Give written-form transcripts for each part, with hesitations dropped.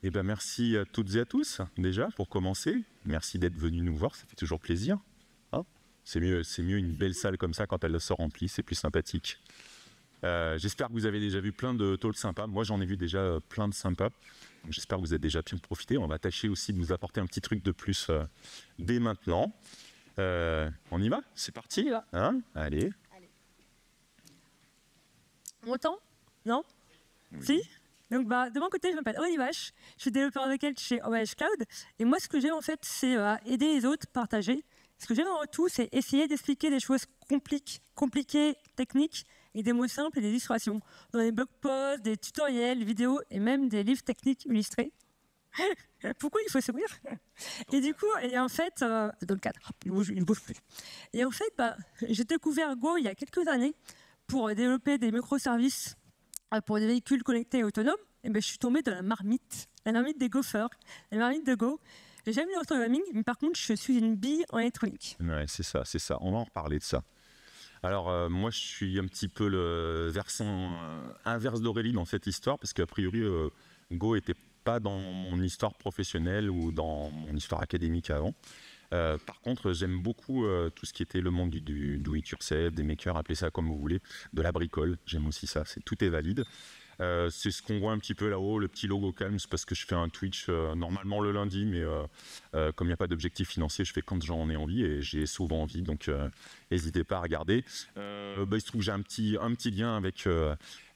Eh ben, merci à toutes et à tous, déjà, pour commencer. Merci d'être venus nous voir, ça fait toujours plaisir. Hein, c'est mieux une belle salle comme ça quand elle se remplit, c'est plus sympathique. J'espère que vous avez déjà vu plein de talks sympas. Moi, j'en ai vu déjà plein de sympas. J'espère que vous avez déjà pu en profiter. On va tâcher aussi de vous apporter un petit truc de plus dès maintenant. On y va? C'est parti? On y va. Hein, allez. On m'entend? Non? Oui. Si? Donc, de mon côté, je m'appelle Aurélie Vache, je suis développeur backend chez OVH Cloud, et moi, ce que j'aime, en fait, c'est aider les autres, partager. Ce que j'aime avant tout, c'est essayer d'expliquer des choses compliquées, techniques, et des mots simples et des illustrations, dans des blog posts, des tutoriels, vidéos, et même des livres techniques illustrés. Pourquoi il faut sourire? Et du coup, et en fait, dans le cadre, il ne bouge plus. Et en fait, j'ai découvert Go il y a quelques années pour développer des microservices pour des véhicules connectés et autonomes. Et je suis tombé dans la marmite des gophers, la marmite de Go. J'ai jamais eu programming, mais par contre, je suis une bille en électronique. Ouais, c'est ça. On va en reparler de ça. Alors, moi, je suis un petit peu le versant inverse d'Aurélie dans cette histoire, parce qu'a priori, Go était pas dans mon histoire professionnelle ou dans mon histoire académique avant. Par contre, j'aime beaucoup tout ce qui était le monde du do-it-yourself, des makers, appelez ça comme vous voulez, de la bricole. J'aime aussi ça, tout est valide. C'est ce qu'on voit un petit peu là-haut, le petit logo calme, c'est parce que je fais un Twitch normalement le lundi, mais comme il n'y a pas d'objectif financier, je fais quand j'en ai envie et j'ai souvent envie, donc n'hésitez pas à regarder. Il se trouve que j'ai un petit lien avec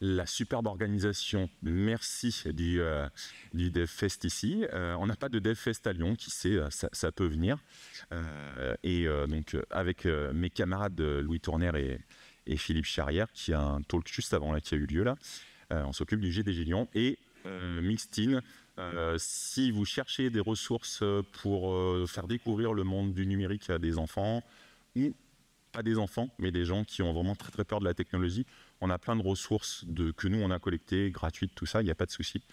la superbe organisation, merci du DevFest ici. On n'a pas de DevFest à Lyon, qui sait, ça peut venir. Donc avec mes camarades Louis Tournaire et Philippe Charrière, qui a un talk juste avant là, qui a eu lieu là. On s'occupe du GDG Lyon et Mixtine. Si vous cherchez des ressources pour faire découvrir le monde du numérique à des enfants, ou pas des enfants, mais des gens qui ont vraiment très très peur de la technologie, on a plein de ressources que nous on a collectées, gratuites, tout ça, il n'y a pas de souci.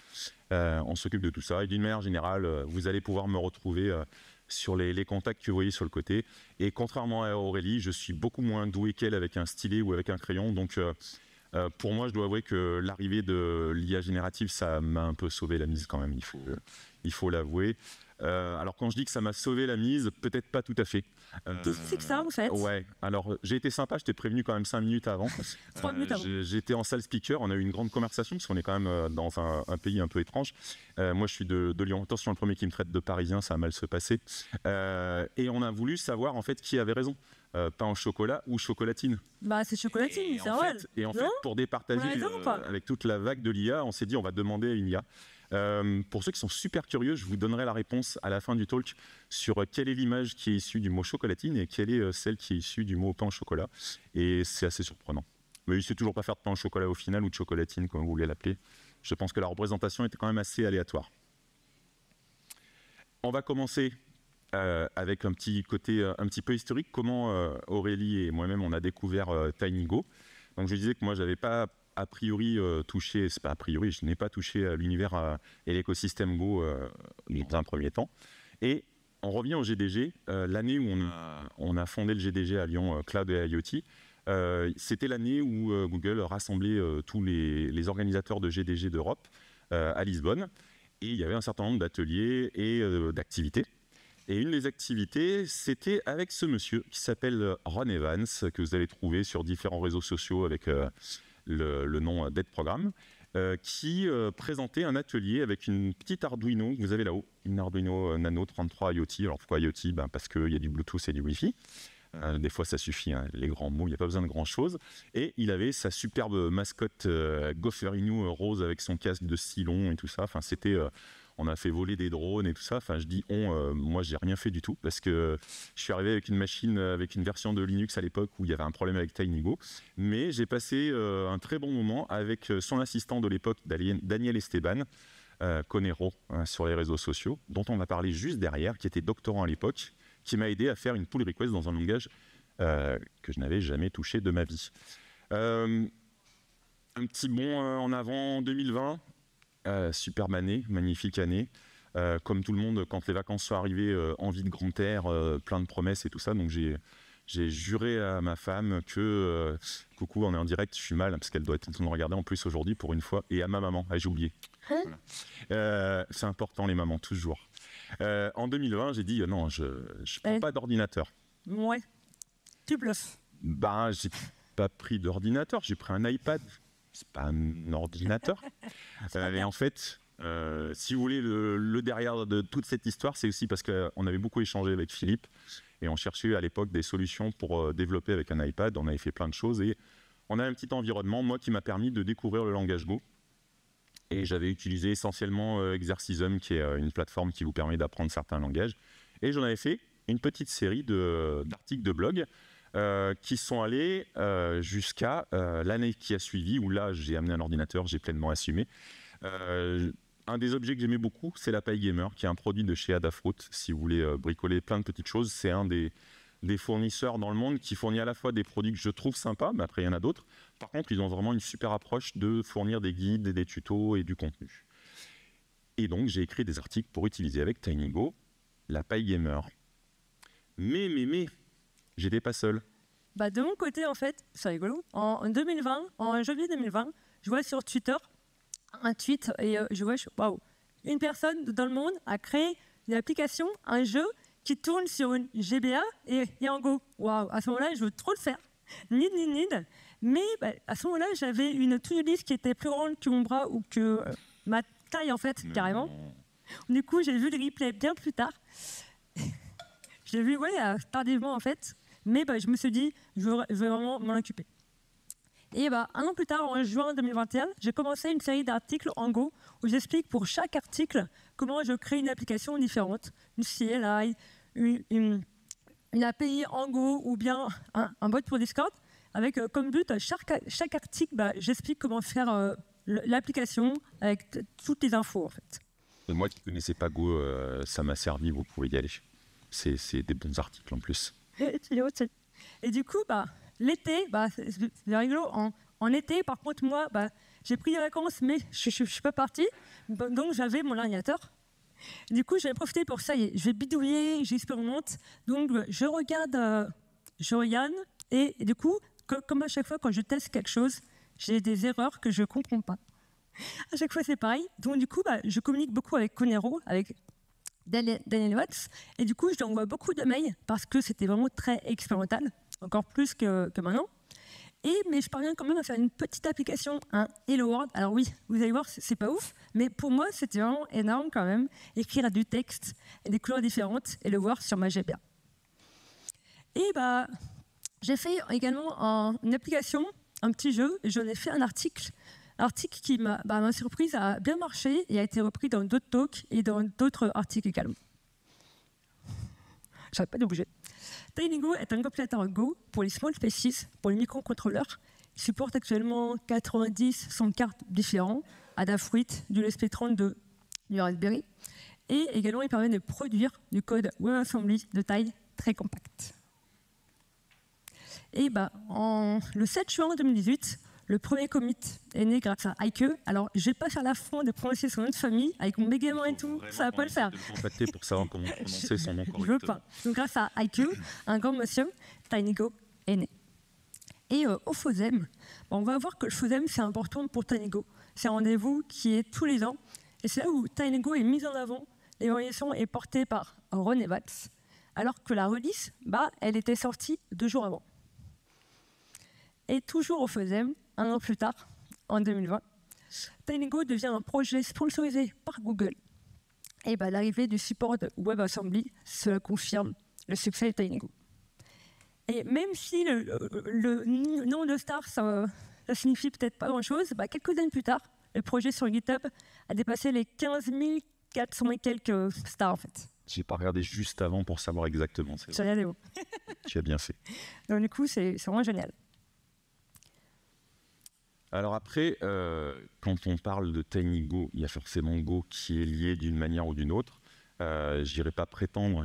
On s'occupe de tout ça et d'une manière générale, vous allez pouvoir me retrouver sur les contacts que vous voyez sur le côté. Et contrairement à Aurélie, je suis beaucoup moins doué qu'elle avec un stylet ou avec un crayon, donc pour moi, je dois avouer que l'arrivée de l'IA générative, ça m'a un peu sauvé la mise quand même, il faut l'avouer. Alors quand je dis que ça m'a sauvé la mise, peut-être pas tout à fait. C'est que ça, en fait. Ouais, alors j'ai été sympa, je t'ai prévenu quand même 5 minutes avant. 3 minutes avant. J'étais en salle speaker, on a eu une grande conversation, parce qu'on est quand même dans un pays un peu étrange. Moi je suis de Lyon, attention, le premier qui me traite de parisien, ça va mal se passer. Et on a voulu savoir en fait qui avait raison. Pain au chocolat ou chocolatine. C'est chocolatine, c'est vrai. Et en fait, pour départager avec toute la vague de l'IA, on s'est dit on va demander à une IA. Pour ceux qui sont super curieux, je vous donnerai la réponse à la fin du talk sur quelle est l'image qui est issue du mot chocolatine et quelle est celle qui est issue du mot pain au chocolat. Et c'est assez surprenant. Mais il ne sait toujours pas faire de pain au chocolat au final ou de chocolatine, comme vous voulez l'appeler. Je pense que la représentation était quand même assez aléatoire. On va commencer avec un petit côté un petit peu historique, comment Aurélie et moi-même on a découvert TinyGo. Donc je disais que moi j'avais pas a priori touché, c'est pas a priori, je n'ai pas touché à l'univers et l'écosystème Go dans un premier temps. Et on revient au GDG, l'année où on a fondé le GDG à Lyon, Cloud et IoT. C'était l'année où Google rassemblait tous les organisateurs de GDG d'Europe à Lisbonne. Et il y avait un certain nombre d'ateliers et d'activités. Et une des activités, c'était avec ce monsieur qui s'appelle Ron Evans, que vous allez trouver sur différents réseaux sociaux avec le nom d'Ed Programme, qui présentait un atelier avec une petite Arduino que vous avez là-haut, une Arduino Nano 33 IoT. Alors pourquoi IoT? Parce qu'il y a du Bluetooth et du Wi-Fi. Des fois ça suffit, hein, les grands mots, il n'y a pas besoin de grand chose. Et il avait sa superbe mascotte Gopher Inu rose avec son casque de Cylon et tout ça. Enfin, c'était... on a fait voler des drones et tout ça. Enfin, je dis moi, j'ai rien fait du tout parce que je suis arrivé avec une machine, avec une version de Linux à l'époque où il y avait un problème avec TinyGo. Mais j'ai passé un très bon moment avec son assistant de l'époque, Daniel Esteban, Conero, sur les réseaux sociaux, dont on va parler juste derrière, qui était doctorant à l'époque, qui m'a aidé à faire une pull request dans un langage que je n'avais jamais touché de ma vie. Un petit bond en avant 2020. Superbe année, magnifique année. Comme tout le monde, quand les vacances sont arrivées, envie de grand air, plein de promesses et tout ça. Donc j'ai J'ai juré à ma femme que, coucou, on est en direct, je suis mal, parce qu'elle doit être en train de regarder en plus aujourd'hui pour une fois, et à ma maman, j'ai oublié. Voilà. C'est important les mamans, toujours. En 2020, j'ai dit non, je prends pas d'ordinateur. Ouais, tu bluffes. Ben, j'ai pas pris d'ordinateur, j'ai pris un iPad. C'est pas un ordinateur. Et en fait, si vous voulez, le derrière de toute cette histoire, c'est aussi parce qu'on avait beaucoup échangé avec Philippe et on cherchait à l'époque des solutions pour développer avec un iPad. On avait fait plein de choses et on a un petit environnement, moi, qui m'a permis de découvrir le langage Go. Et j'avais utilisé essentiellement Exercism, qui est une plateforme qui vous permet d'apprendre certains langages. Et j'en avais fait une petite série d'articles de blog qui sont allés jusqu'à l'année qui a suivi, où là, j'ai amené un ordinateur, j'ai pleinement assumé. Un des objets que j'aimais beaucoup, c'est la paille gamer, qui est un produit de chez Adafruit. Si vous voulez bricoler plein de petites choses, c'est un des fournisseurs dans le monde qui fournit à la fois des produits que je trouve sympas, mais après il y en a d'autres. Par contre, ils ont vraiment une super approche de fournir des guides, des tutos et du contenu. Et donc, j'ai écrit des articles pour utiliser avec TinyGo la paille gamer. Mais, j'étais pas seul. Bah, de mon côté, en fait, c'est rigolo. En 2020, en janvier 2020, je vois sur Twitter un tweet et je vois, waouh, une personne dans le monde a créé une application, un jeu qui tourne sur une GBA et en Go. Waouh, à ce moment-là, je veux trop le faire. Need. Mais bah, à ce moment-là, j'avais une to-do list qui était plus grande que mon bras ou que ma taille, en fait, carrément. Du coup, j'ai vu le replay bien plus tard. Je l'ai vu, tardivement, en fait. Mais bah, je me suis dit, je veux vraiment m'en occuper. Et bah, un an plus tard, en juin 2021, j'ai commencé une série d'articles en Go où j'explique pour chaque article comment je crée une application différente, une CLI, une API en Go ou bien un bot pour Discord. Avec comme but, chaque article, bah, j'explique comment faire l'application avec toutes les infos en fait. Et moi qui ne connaissais pas Go, ça m'a servi, vous pouvez y aller. C'est des bons articles en plus. Et du coup, bah, l'été, bah, c'est rigolo. En été, par contre, moi, bah, j'ai pris des vacances, mais je ne suis pas partie. Donc, j'avais mon ordinateur. Du coup, j'avais profité pour ça. Je vais bidouiller, j'expérimente. Donc, je regarde. Et du coup, comme à chaque fois, quand je teste quelque chose, j'ai des erreurs que je ne comprends pas. À chaque fois, c'est pareil. Donc, du coup, bah, je communique beaucoup avec Conero, avec Daniel Watts. Et du coup, je lui envoie beaucoup de mails parce que c'était vraiment très expérimental, encore plus que maintenant. Mais je parviens quand même à faire une petite application, un Hello World. Alors oui, vous allez voir, c'est pas ouf, mais pour moi, c'était vraiment énorme quand même. Écrire du texte et des couleurs différentes et le voir sur ma GBA. Et bah, j'ai fait également une application, un petit jeu, et j'en ai fait un article qui ma surprise a bien marché et a été repris dans d'autres talks et dans d'autres articles également. J'arrête pas de bouger. TinyGo est un compilateur Go pour les small spaces, pour les microcontrôleurs. Il supporte actuellement 90-100 cartes différents, Adafruit, du SP32, du Raspberry. Et également, il permet de produire du code WebAssembly de taille très compacte. Et le 7 juin 2018, le premier commit est né grâce à Heike. Alors, je ne vais pas faire l'affront de prononcer son nom de famille avec mon bégaiement et tout, ça ne va pas le faire. Je vais contacter pour savoir comment prononcer son nom correctement. Je veux pas. Donc, grâce à Heike, un grand monsieur, TinyGo est né. Et au FOSDEM, on va voir que le FOSDEM, c'est important pour TinyGo. C'est un rendez-vous qui est tous les ans. Et c'est là où TinyGo est mis en avant. L'évaluation est portée par Ron Evans, alors que la release, elle était sortie 2 jours avant. Et toujours au FOSDEM, un an plus tard, en 2020, TinyGo devient un projet sponsorisé par Google. Et l'arrivée du support de WebAssembly, cela confirme le succès de TinyGo. Et même si le nom de star, ça signifie peut-être pas grand-chose, quelques années plus tard, le projet sur GitHub a dépassé les 15 400 et quelques stars en fait. J'ai pas regardé juste avant pour savoir exactement. J'ai regardé où. Tu as bien fait. Donc du coup, c'est vraiment génial. Alors après, quand on parle de TinyGo, il y a forcément Go qui est lié d'une manière ou d'une autre. Je n'irai pas prétendre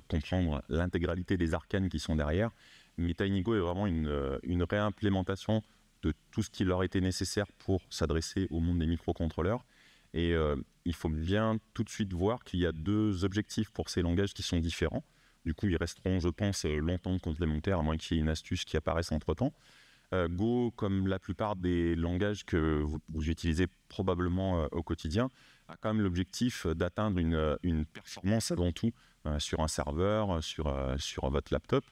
comprendre l'intégralité des arcanes qui sont derrière, mais TinyGo est vraiment une réimplémentation de tout ce qui leur était nécessaire pour s'adresser au monde des microcontrôleurs. Et il faut bien tout de suite voir qu'il y a 2 objectifs pour ces langages qui sont différents. Du coup, ils resteront, je pense, longtemps complémentaires, à moins qu'il y ait une astuce qui apparaisse entre-temps. Go, comme la plupart des langages que vous utilisez probablement au quotidien, a quand même l'objectif d'atteindre une performance avant tout sur un serveur, sur votre laptop.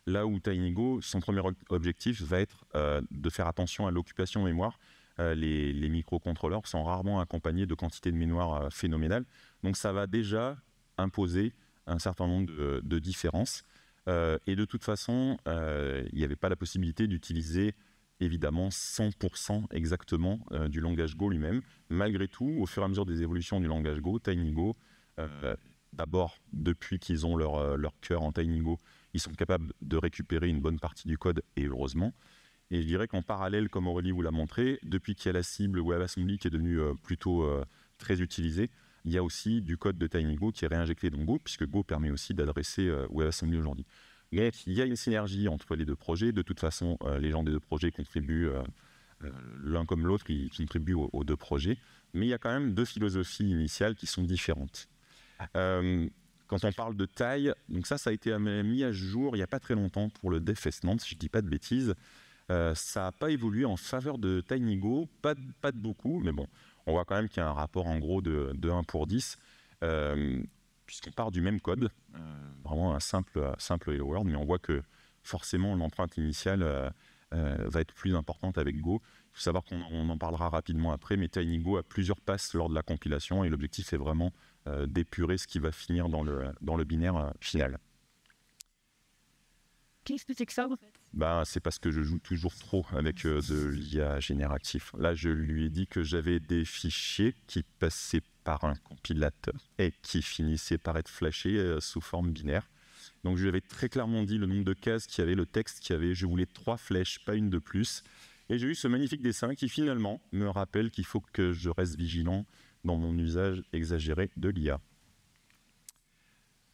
Là où TinyGo, son premier objectif va être de faire attention à l'occupation mémoire. Les microcontrôleurs sont rarement accompagnés de quantités de mémoire phénoménales. Donc ça va déjà imposer un certain nombre de différences. Et de toute façon, il n'y avait pas la possibilité d'utiliser évidemment 100% exactement du langage Go lui-même. Malgré tout, au fur et à mesure des évolutions du langage Go, TinyGo, d'abord, depuis qu'ils ont leur cœur en TinyGo, ils sont capables de récupérer une bonne partie du code, et heureusement. Et je dirais qu'en parallèle, comme Aurélie vous l'a montré, depuis qu'il y a la cible WebAssembly qui est devenue plutôt très utilisée, il y a aussi du code de TinyGo qui est réinjecté dans Go, puisque Go permet aussi d'adresser WebAssembly aujourd'hui. Il y a une synergie entre les deux projets. De toute façon, les gens des deux projets contribuent, l'un comme l'autre, ils contribuent aux deux projets. Mais il y a quand même deux philosophies initiales qui sont différentes. Quand on parle de taille, donc ça a été mis à jour il n'y a pas très longtemps pour le DevFest Nantes, si je ne dis pas de bêtises. Ça n'a pas évolué en faveur de TinyGo, pas de beaucoup, mais bon, on voit quand même qu'il y a un rapport en gros de 1 pour 10, puisqu'on part du même code, vraiment un simple Hello World, mais on voit que forcément l'empreinte initiale va être plus importante avec Go. Il faut savoir qu'on en parlera rapidement après, mais TinyGo a plusieurs passes lors de la compilation, et l'objectif est vraiment d'épurer ce qui va finir dans le binaire final. Qu'est-ce que c'est que ça en fait? C'est parce que je joue toujours trop avec de l'IA génératif. Là, je lui ai dit que j'avais des fichiers qui passaient par un compilateur et qui finissaient par être flashés sous forme binaire. Donc, je lui avais très clairement dit le nombre de cases qu'il y avait, le texte qu'il y avait. Je voulais 3 flèches, pas une de plus. Et j'ai eu ce magnifique dessin qui finalement me rappelle qu'il faut que je reste vigilant dans mon usage exagéré de l'IA.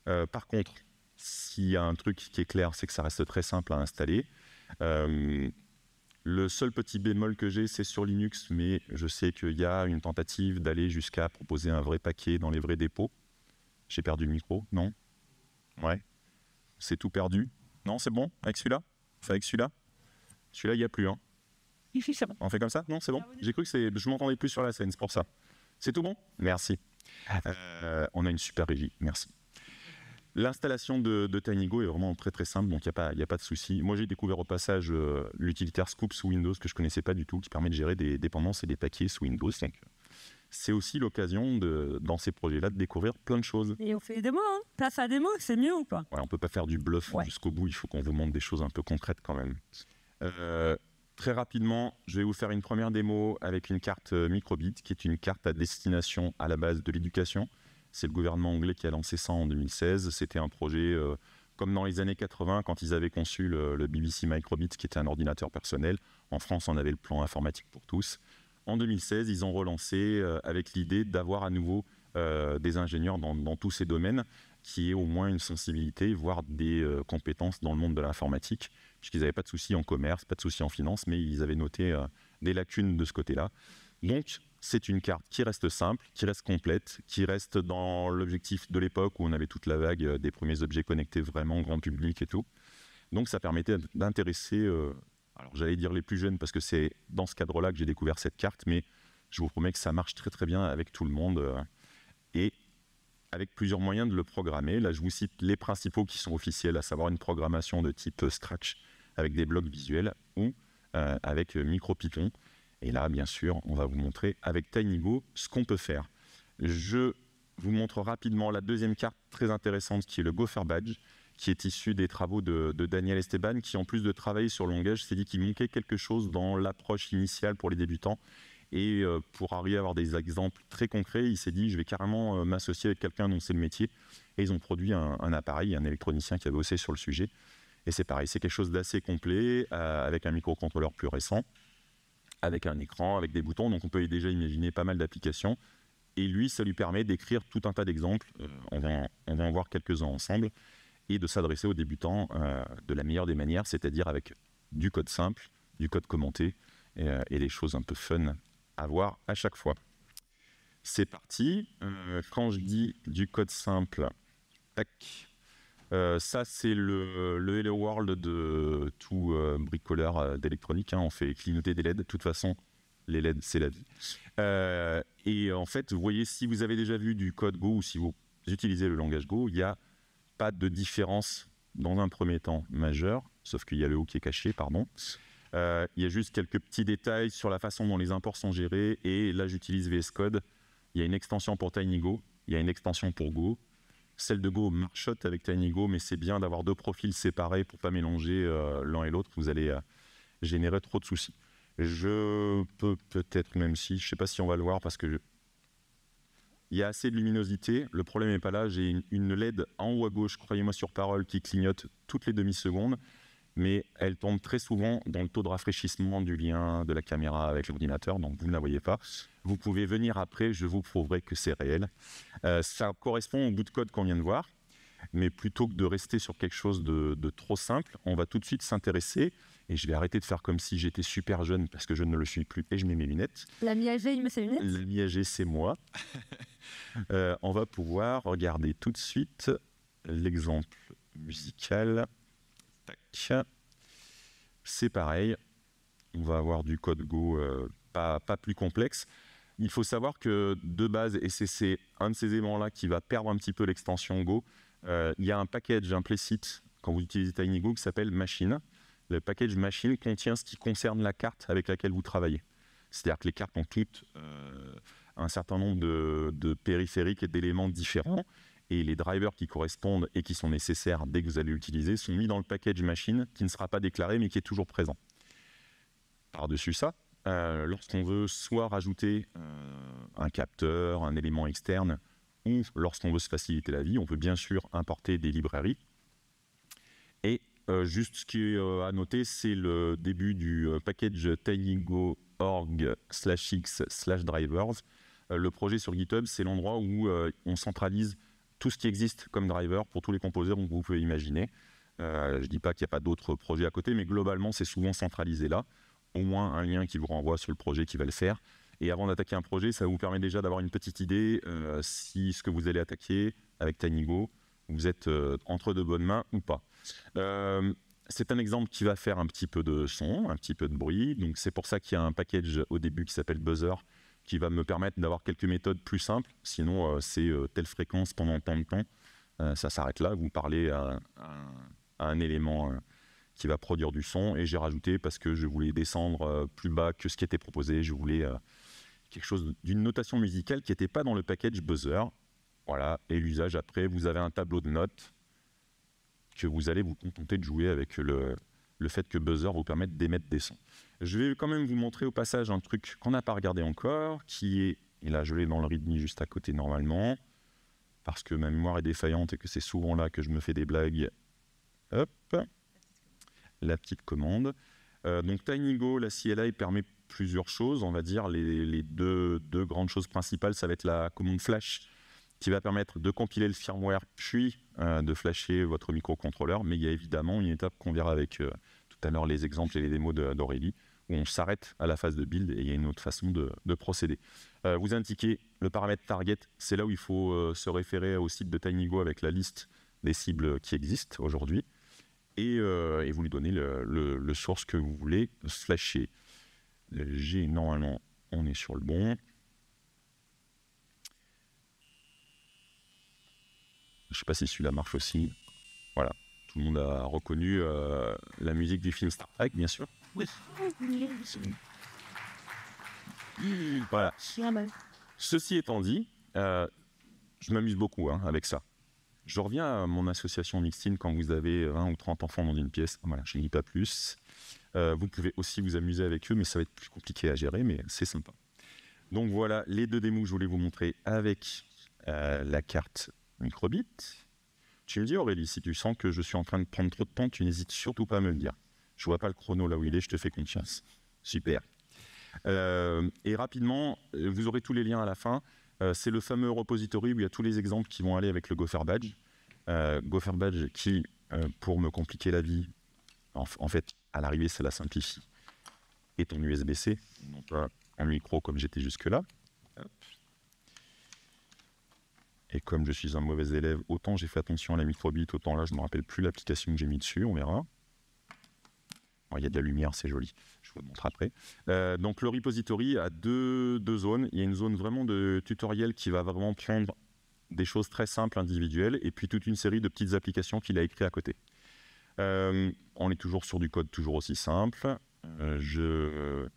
Par contre, s'il y a un truc qui est clair, c'est que ça reste très simple à installer. Le seul petit bémol que j'ai, c'est sur Linux, mais je sais qu'il y a une tentative d'aller jusqu'à proposer un vrai paquet dans les vrais dépôts. J'ai perdu le micro, non? Ouais. C'est tout perdu? Non, c'est bon avec celui-là? Enfin, avec celui-là? Celui-là, il n'y a plus, hein? On fait comme ça? Non, c'est bon? J'ai cru que je m'entendais plus sur la scène, c'est pour ça. C'est tout bon? Merci. On a une super régie, merci. L'installation de TinyGo est vraiment très très simple, donc il n'y a pas de souci. Moi j'ai découvert au passage l'utilitaire Scoop sous Windows que je ne connaissais pas du tout, qui permet de gérer des dépendances et des paquets sous Windows. C'est aussi l'occasion dans ces projets-là de découvrir plein de choses. Et on fait des démos, hein? Place à la démo, c'est mieux ou pas? Ouais, on ne peut pas faire du bluff jusqu'au bout, il faut qu'on vous montre des choses un peu concrètes quand même. Très rapidement, je vais vous faire une première démo avec une carte Microbit, qui est une carte à destination à la base de l'éducation. C'est le gouvernement anglais qui a lancé ça en 2016. C'était un projet comme dans les années 80, quand ils avaient conçu le BBC Microbit, qui était un ordinateur personnel. En France, on avait le plan informatique pour tous. En 2016, ils ont relancé avec l'idée d'avoir à nouveau des ingénieurs dans tous ces domaines, qui aient au moins une sensibilité, voire des compétences dans le monde de l'informatique, puisqu'ils n'avaient pas de soucis en commerce, pas de soucis en finance, mais ils avaient noté des lacunes de ce côté-là. Donc, c'est une carte qui reste simple, qui reste complète, qui reste dans l'objectif de l'époque où on avait toute la vague des premiers objets connectés vraiment grand public et tout. Donc ça permettait d'intéresser, alors j'allais dire les plus jeunes parce que c'est dans ce cadre-là que j'ai découvert cette carte, mais je vous promets que ça marche très très bien avec tout le monde et avec plusieurs moyens de le programmer. Là je vous cite les principaux qui sont officiels, à savoir une programmation de type Scratch avec des blocs visuels ou avec MicroPython. Et là, bien sûr, on va vous montrer avec TinyGo ce qu'on peut faire. Je vous montre rapidement la deuxième carte très intéressante qui est le Gopher Badge, qui est issu des travaux de Daniel Esteban, qui en plus de travailler sur le langage, s'est dit qu'il manquait quelque chose dans l'approche initiale pour les débutants. Et pour arriver à avoir des exemples très concrets, il s'est dit je vais carrément m'associer avec quelqu'un dont c'est le métier. Et ils ont produit un appareil, un électronicien qui a bossé sur le sujet. Et c'est pareil, c'est quelque chose d'assez complet, avec un microcontrôleur plus récent, avec un écran, avec des boutons, donc on peut déjà imaginer pas mal d'applications. Et lui, ça lui permet d'écrire tout un tas d'exemples, on va en voir quelques-uns ensemble, et de s'adresser aux débutants de la meilleure des manières, c'est-à-dire avec du code simple, du code commenté, et des choses un peu fun à voir à chaque fois. C'est parti. Quand je dis du code simple, tac, Ça, c'est le Hello World de tout bricoleur d'électronique. Hein. On fait clignoter des LED. De toute façon, les LED, c'est la vie. Et en fait, vous voyez, si vous avez déjà vu du code Go ou si vous utilisez le langage Go, il n'y a pas de différence dans un premier temps majeure, sauf qu'il y a le O qui est caché, pardon. Il y a juste quelques petits détails sur la façon dont les imports sont gérés. Et là, j'utilise VS Code. Il y a une extension pour TinyGo, il y a une extension pour Go. Celle de Go marchote avec TinyGo, mais c'est bien d'avoir deux profils séparés pour ne pas mélanger l'un et l'autre. Vous allez générer trop de soucis. Je peux peut-être, même si, je ne sais pas si on va le voir, parce que il y a assez de luminosité. Le problème n'est pas là. J'ai une LED en haut à gauche, croyez-moi sur parole, qui clignote toutes les demi-secondes. Mais elle tombe très souvent dans le taux de rafraîchissement du lien de la caméra avec l'ordinateur, donc vous ne la voyez pas. Vous pouvez venir après, je vous prouverai que c'est réel. Ça correspond au bout de code qu'on vient de voir, mais plutôt que de rester sur quelque chose de trop simple, on va tout de suite s'intéresser, et je vais arrêter de faire comme si j'étais super jeune, parce que je ne le suis plus, et je mets mes lunettes. L'ami âgé, il met ses lunettes. L'ami âgé, c'est moi. On va pouvoir regarder tout de suite l'exemple musical. Tac. C'est pareil, on va avoir du code Go pas plus complexe. Il faut savoir que de base, et c'est un de ces éléments-là qui va perdre un petit peu l'extension Go, il y a un package implicite quand vous utilisez TinyGo qui s'appelle Machine. Le package Machine contient ce qui concerne la carte avec laquelle vous travaillez. C'est-à-dire que les cartes ont toutes un certain nombre de périphériques et d'éléments différents. Et les drivers qui correspondent et qui sont nécessaires dès que vous allez l'utiliser sont mis dans le package machine qui ne sera pas déclaré mais qui est toujours présent. Par-dessus ça, lorsqu'on veut soit rajouter un capteur, un élément externe, ou lorsqu'on veut se faciliter la vie, on peut bien sûr importer des librairies. Et juste ce qui est à noter, c'est le début du package tinygo.org/x/drivers. Le projet sur GitHub, c'est l'endroit où on centralise tout ce qui existe comme driver pour tous les composeurs que vous pouvez imaginer. Je ne dis pas qu'il n'y a pas d'autres projets à côté, mais globalement, c'est souvent centralisé là. Au moins un lien qui vous renvoie sur le projet qui va le faire. Et avant d'attaquer un projet, ça vous permet déjà d'avoir une petite idée si ce que vous allez attaquer avec TinyGo, vous êtes entre de bonnes mains ou pas. C'est un exemple qui va faire un petit peu de son, un petit peu de bruit. Donc c'est pour ça qu'il y a un package au début qui s'appelle Buzzer, qui va me permettre d'avoir quelques méthodes plus simples. Sinon, c'est telle fréquence pendant tant de temps. Ça s'arrête là. Vous parlez à un élément qui va produire du son. Et j'ai rajouté, parce que je voulais descendre plus bas que ce qui était proposé, je voulais quelque chose d'une notation musicale qui n'était pas dans le package Buzzer. Voilà. Et l'usage après, vous avez un tableau de notes que vous allez vous contenter de jouer avec le fait que Buzzer vous permette d'émettre des sons. Je vais quand même vous montrer au passage un truc qu'on n'a pas regardé encore, qui est, et là je l'ai dans le README juste à côté normalement, parce que ma mémoire est défaillante et que c'est souvent là que je me fais des blagues. Hop, la petite commande. Donc TinyGo, la CLI permet plusieurs choses, on va dire. Les deux grandes choses principales, ça va être la commande flash, qui va permettre de compiler le firmware, puis de flasher votre microcontrôleur. Mais il y a évidemment une étape qu'on verra avec tout à l'heure les exemples et les démos d'Aurélie, où on s'arrête à la phase de build et il y a une autre façon de procéder. Vous indiquez le paramètre target, c'est là où il faut se référer au site de TinyGo avec la liste des cibles qui existent aujourd'hui. Et vous lui donnez le source que vous voulez flasher. Le G, normalement, on est sur le bon. Je ne sais pas si celui-là marche aussi. Voilà. Tout le monde a reconnu la musique du film Star Trek, bien sûr. Oui. Voilà. Ceci étant dit, je m'amuse beaucoup avec ça. Je reviens à mon association Mixtine quand vous avez 20 ou 30 enfants dans une pièce. Voilà, je ne dis pas plus. Vous pouvez aussi vous amuser avec eux, mais ça va être plus compliqué à gérer, mais c'est sympa. Donc voilà, les deux démos que je voulais vous montrer avec la carte microbit. Tu me dis Aurélie, si tu sens que je suis en train de prendre trop de temps, tu n'hésites surtout pas à me le dire. Je vois pas le chrono là où il est, je te fais confiance. Super. Et rapidement, vous aurez tous les liens à la fin. C'est le fameux repository où il y a tous les exemples qui vont aller avec le Gopher Badge. Gopher Badge qui, pour me compliquer la vie, en fait, à l'arrivée, ça la simplifie, est en USB-C, non pas en micro comme j'étais jusque-là. Hop. Et comme je suis un mauvais élève, autant j'ai fait attention à la microbit, autant là, je ne me rappelle plus l'application que j'ai mis dessus, on verra. Bon, il y a de la lumière, c'est joli, je vous le montre après. Donc le repository a deux zones. Il y a une zone vraiment de tutoriel qui va vraiment prendre des choses très simples, individuelles, et puis toute une série de petites applications qu'il a écrites à côté. On est toujours sur du code toujours aussi simple. Je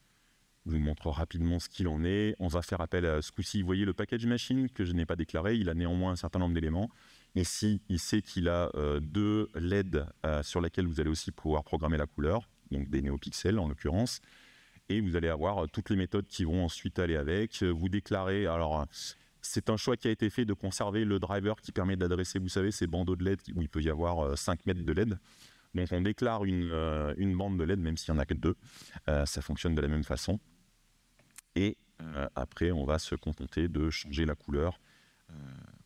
vous montre rapidement ce qu'il en est. On va faire appel à ce coup-ci. Vous voyez le package machine que je n'ai pas déclaré. Il a néanmoins un certain nombre d'éléments. Ici, il sait qu'il a deux LED sur lesquels vous allez aussi pouvoir programmer la couleur, donc des néopixels en l'occurrence. Et vous allez avoir toutes les méthodes qui vont ensuite aller avec. Vous déclarez... Alors, c'est un choix qui a été fait de conserver le driver qui permet d'adresser, vous savez, ces bandeaux de LED où il peut y avoir 5 mètres de LED. Donc, on déclare une bande de LED, même s'il n'y en a que 2. Ça fonctionne de la même façon. Et après, on va se contenter de changer la couleur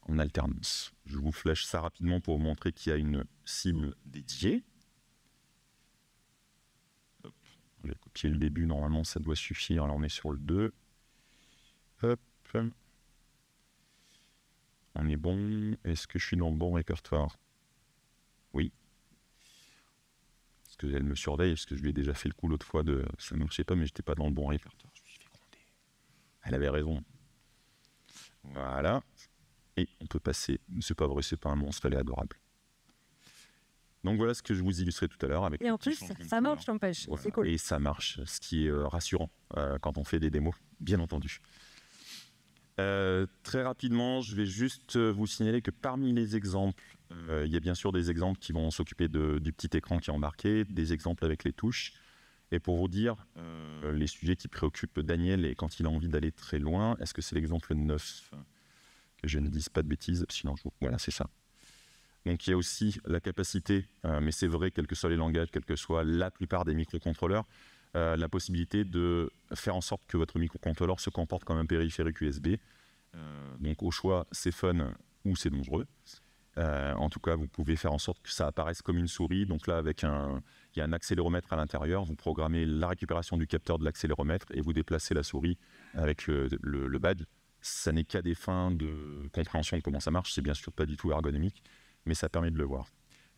en alternance. Je vous flash ça rapidement pour vous montrer qu'il y a une cible dédiée. Hop. On va copier le début, normalement ça doit suffire. Là, on est sur le 2. Hop. On est bon. Est-ce que je suis dans le bon répertoire? Oui. Est-ce qu'elle me surveille? Parce que je lui ai déjà fait le coup l'autre fois de... Ça ne marchait pas, mais je n'étais pas dans le bon répertoire. Je me suis fait gronder. Elle avait raison. Voilà. Et on peut passer. C'est pas vrai, c'est pas un monstre, elle est adorable. Donc voilà ce que je vous illustrais tout à l'heure. Et en plus, ça marche, n'empêche. Voilà. C'est cool. Et ça marche, ce qui est rassurant quand on fait des démos, bien entendu. Très rapidement, je vais juste vous signaler que parmi les exemples, il y a bien sûr des exemples qui vont s'occuper du petit écran qui est embarqué, des exemples avec les touches. Et pour vous dire, les sujets qui préoccupent Daniel et quand il a envie d'aller très loin, est-ce que c'est l'exemple 9? Que je ne dise pas de bêtises, sinon voilà, c'est ça. Donc il y a aussi la capacité, mais c'est vrai, quels que soient les langages, quelle que soit la plupart des microcontrôleurs, la possibilité de faire en sorte que votre microcontrôleur se comporte comme un périphérique USB. Donc au choix, c'est fun ou c'est dangereux. En tout cas, vous pouvez faire en sorte que ça apparaisse comme une souris. Donc là, il y a un accéléromètre à l'intérieur. Vous programmez la récupération du capteur de l'accéléromètre et vous déplacez la souris avec le badge. Ça n'est qu'à des fins de compréhension de comment ça marche. C'est bien sûr pas du tout ergonomique, mais ça permet de le voir.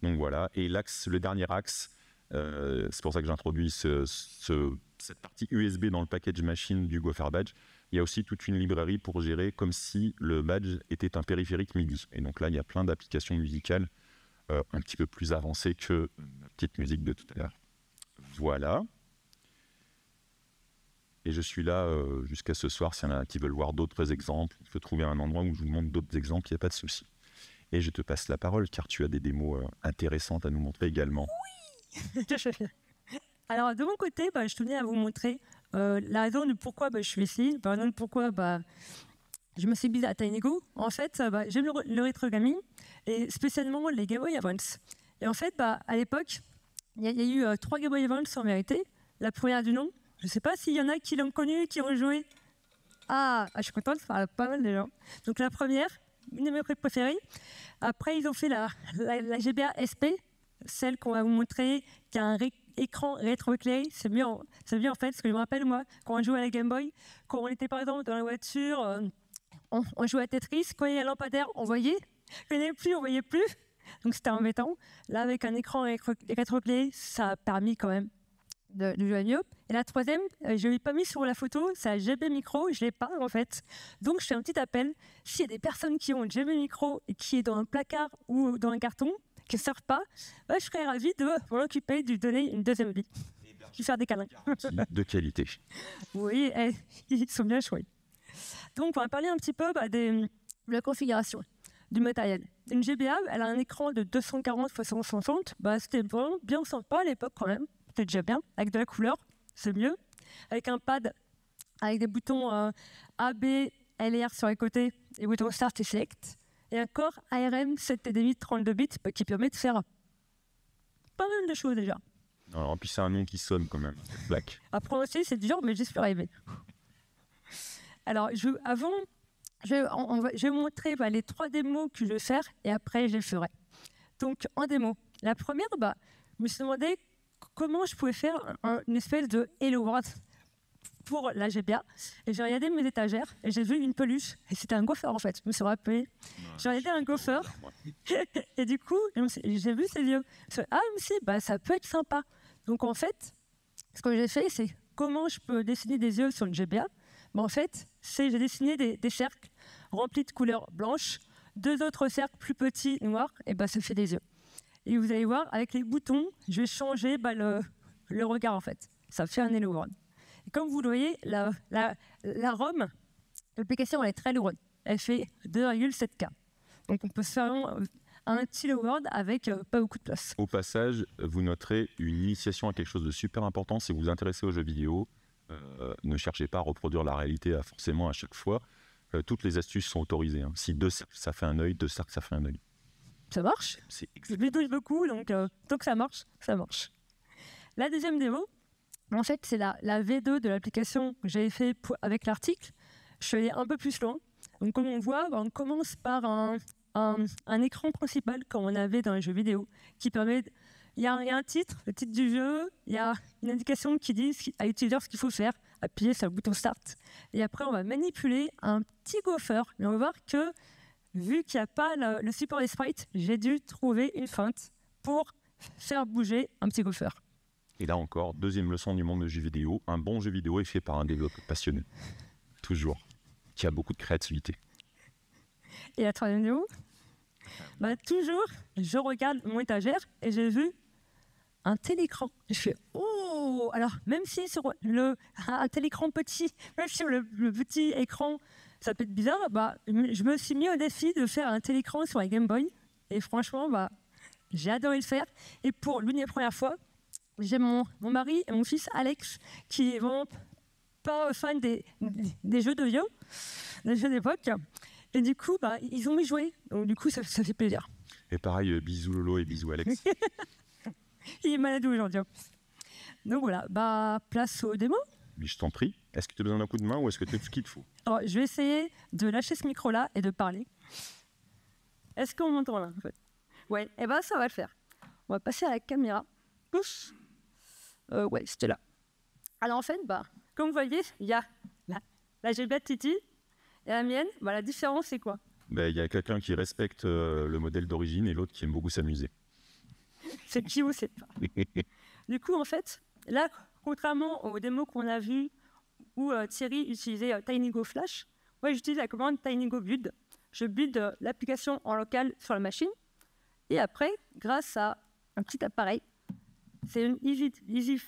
Donc voilà. Et le dernier axe, c'est pour ça que j'introduis cette partie USB dans le package machine du Gopher Badge. Il y a aussi toute une librairie pour gérer comme si le badge était un périphérique MIDI. Et donc là, il y a plein d'applications musicales un petit peu plus avancées que la petite musique de tout à l'heure. Voilà. Et je suis là jusqu'à ce soir. S'il y en a qui veulent voir d'autres exemples, il faut trouver un endroit où je vous montre d'autres exemples, il n'y a pas de souci. Et je te passe la parole, car tu as des démos intéressantes à nous montrer également. Oui. Alors, de mon côté, je tenais à vous montrer la raison de pourquoi je suis ici, la raison de pourquoi je me suis mise à TinyGo. En fait, j'aime le rétro gaming, et spécialement les Game Boy Advance. Et en fait, à l'époque, il y a eu 3 Game Boy Advance en vérité. La première du nom, je ne sais pas s'il y en a qui l'ont connue, qui ont joué. Je suis contente, ça pas mal de gens. Donc la première, une de mes préférées. Après, ils ont fait la GBA SP, celle qu'on va vous montrer, qui a un écran rétroéclairé. C'est mieux en fait, parce que je me rappelle, moi, quand on jouait à la Game Boy, quand on était par exemple dans la voiture, on jouait à Tetris, quand il y a un lampadaire, on voyait. Quand il n'y avait plus, on voyait plus. Donc c'était embêtant. Là, avec un écran rétroéclairé, ça a permis quand même de jouer mieux. Et la troisième, je ne l'ai pas mis sur la photo, c'est un GB Micro, je ne l'ai pas en fait. Donc je fais un petit appel. S'il y a des personnes qui ont un GB Micro et qui est dans un placard ou dans un carton, qui ne servent pas, je serais ravi de m'en occuper, de lui donner une deuxième vie. Je vais faire des câlins. De qualité. Oui, ils sont bien chouettes. Donc on va parler un petit peu de la configuration du matériel. Une GBA, elle a un écran de 240 x 160. C'était vraiment bien sympa à l'époque quand même. C'était déjà bien. Avec de la couleur, c'est mieux. Avec un pad, avec des boutons A, B, L et R sur les côtés, et boutons Start et Select. Et un corps ARM 7,5 32 bits qui permet de faire pas mal de choses déjà. Alors, puis c'est un nom qui sonne quand même, Black. À prononcer, c'est dur, mais j'espère arriver. Alors, je vais vous montrer les 3 démos que je vais faire et après je les ferai. Donc, en démo, la première, je me suis demandé comment je pouvais faire une espèce de Hello World pour la GBA. Et j'ai regardé mes étagères et j'ai vu une peluche. Et c'était un gopher en fait. Je me suis rappelé. J'ai regardé un gopher. Et du coup, j'ai vu ces yeux. Je me suis dit, ah, mais si, bah, ça peut être sympa. Donc en fait, ce que j'ai fait, c'est comment je peux dessiner des yeux sur une GBA. Bah, en fait, j'ai dessiné des cercles remplis de couleurs blanches, 2 autres cercles plus petits, noirs, et bah, ça fait des yeux. Et vous allez voir, avec les boutons, je vais changer le regard en fait. Ça fait un Hello World. Et comme vous le voyez, la ROM, l'application, elle est très lourde. Elle fait 2,7K. Donc on peut se faire un petit Hello World avec pas beaucoup de place. Au passage, vous noterez une initiation à quelque chose de super important. Si vous vous intéressez aux jeux vidéo, ne cherchez pas à reproduire la réalité forcément à chaque fois. Toutes les astuces sont autorisées. Hein. Si 2 cercles, ça fait un œil, 2 cercles, ça fait un œil. Ça marche. Je me douche beaucoup, donc tant que ça marche, ça marche. La deuxième démo, en fait, c'est la V2 de l'application que j'avais fait avec l'article. Je suis allé un peu plus loin. Donc, comme on voit, on commence par un écran principal, comme on avait dans les jeux vidéo, qui permet... Il y a un titre, le titre du jeu, il y a une indication qui dit à l'utilisateur ce qu'il faut faire, appuyer sur le bouton Start. Et après, on va manipuler un petit gopher. Et on va voir que, vu qu'il n'y a pas le support des sprites, j'ai dû trouver une feinte pour faire bouger un petit gopher. Et là encore, deuxième leçon du monde du jeu vidéo. Un bon jeu vidéo est fait par un développeur passionné. Toujours. Qui a beaucoup de créativité. Et la troisième démo, toujours, je regarde mon étagère et j'ai vu un télécran. Je fais oh. Alors même si sur un télécran petit, même sur le petit écran, ça peut être bizarre, je me suis mis au défi de faire un télécran sur la Game Boy. Et franchement, j'ai adoré le faire. Et pour l'une des premières fois, j'ai mon mari et mon fils Alex qui vont pas fan des jeux de vieux, des jeux d'époque. Et du coup, ils ont y joué. Donc du coup, ça fait plaisir. Et pareil, bisous Lolo et bisous Alex. Il est malade aujourd'hui. Donc voilà, place aux démos. Mais je t'en prie. Est-ce que tu as besoin d'un coup de main ou est-ce que tu as tout ce qu'il te faut? Alors, je vais essayer de lâcher ce micro-là et de parler. Est-ce qu'on m'entend là en fait? Ouais, et ça va le faire. On va passer à la caméra. Ouf. Ouais, c'était là. Alors en fait, comme vous voyez, il y a la GBA de Titi et la mienne. La différence, c'est quoi? Il y a quelqu'un qui respecte le modèle d'origine et l'autre qui aime beaucoup s'amuser. C'est qui ou c'est pas. Du coup, en fait, là, contrairement aux démos qu'on a vues où Thierry utilisait TinyGo Flash, moi, j'utilise la commande TinyGo Build. Je build l'application en local sur la machine. Et après, grâce à un petit appareil, c'est une Easy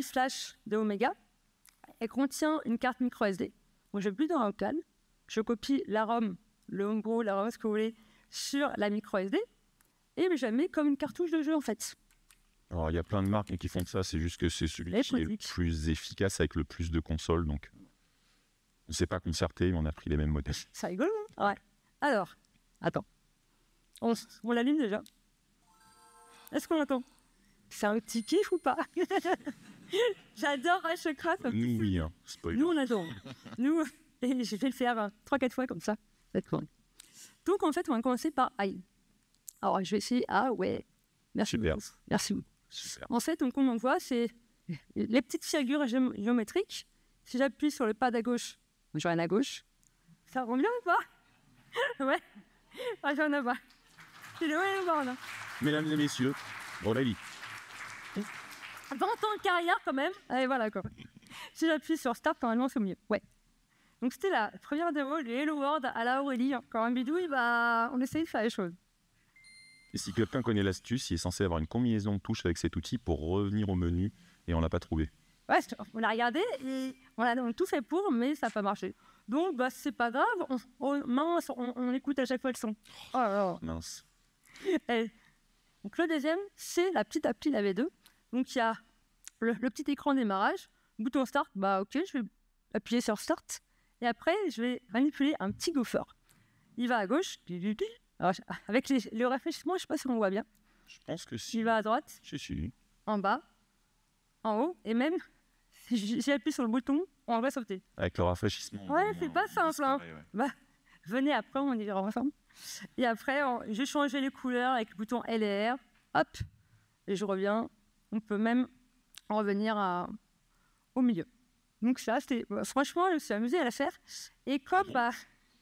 Flash de Omega. Elle contient une carte micro SD. Donc, je build en local. Je copie la ROM, le homebrew, la ROM, ce que vous voulez, sur la micro SD. Et je la mets comme une cartouche de jeu, en fait. Alors, il y a plein de marques qui font ça. C'est juste que c'est celui qui est le plus efficace avec le plus de consoles. Donc, on ne s'est pas concerté, mais on a pris les mêmes modèles. C'est rigolo, hein? Ouais. Alors, attends. On l'allume déjà. Est-ce qu'on l'entend? C'est un petit kiff ou pas? J'adore Rushcraft. Nous, oui, hein. Spoiler. Nous, on adore. Nous, et je vais le faire 3-4 fois comme ça. Donc, en fait, on va commencer par AI. Alors, je vais essayer. Ah ouais. Merci beaucoup. Merci beaucoup. Super. En fait, donc, comme on voit, c'est les petites figures géométriques. Si j'appuie sur le pad à gauche, je reviens à gauche. Ça rend bien ou pas? Ouais. J'en ai pas. C'est le ouais, là. Mesdames et messieurs, Aurélie. 20 ans de carrière quand même. Allez, voilà quoi. Si j'appuie sur Start, normalement c'est au milieu. Ouais. Donc c'était la première démo, le Hello World à la Aurélie. Quand un bidouille, on essaye de faire les choses. Et si quelqu'un connaît l'astuce, il est censé avoir une combinaison de touches avec cet outil pour revenir au menu et on l'a pas trouvé. Ouais, on l'a regardé et on a tout fait pour, mais ça n'a pas marché. Donc c'est pas grave, on écoute à chaque fois le son. Oh là là. Mince. Et, donc le deuxième, c'est la petite appli, la V2. Donc il y a le petit écran de démarrage, bouton Start, ok, je vais appuyer sur Start. Et après, je vais manipuler un petit gopher. Il va à gauche. Alors, avec le rafraîchissement, je ne sais pas si on voit bien. Je pense que si. Il va à droite. Si. En bas. En haut. Et même, si j'appuie sur le bouton, on va sauter. Avec le rafraîchissement. Ouais, c'est pas simple. Hein. Ouais. Venez après, on y verra ensemble. Et après, j'ai changé les couleurs avec le bouton L et R. Hop. Et je reviens. On peut même revenir au milieu. Donc ça, franchement, je me suis amusée à la faire. Et comme...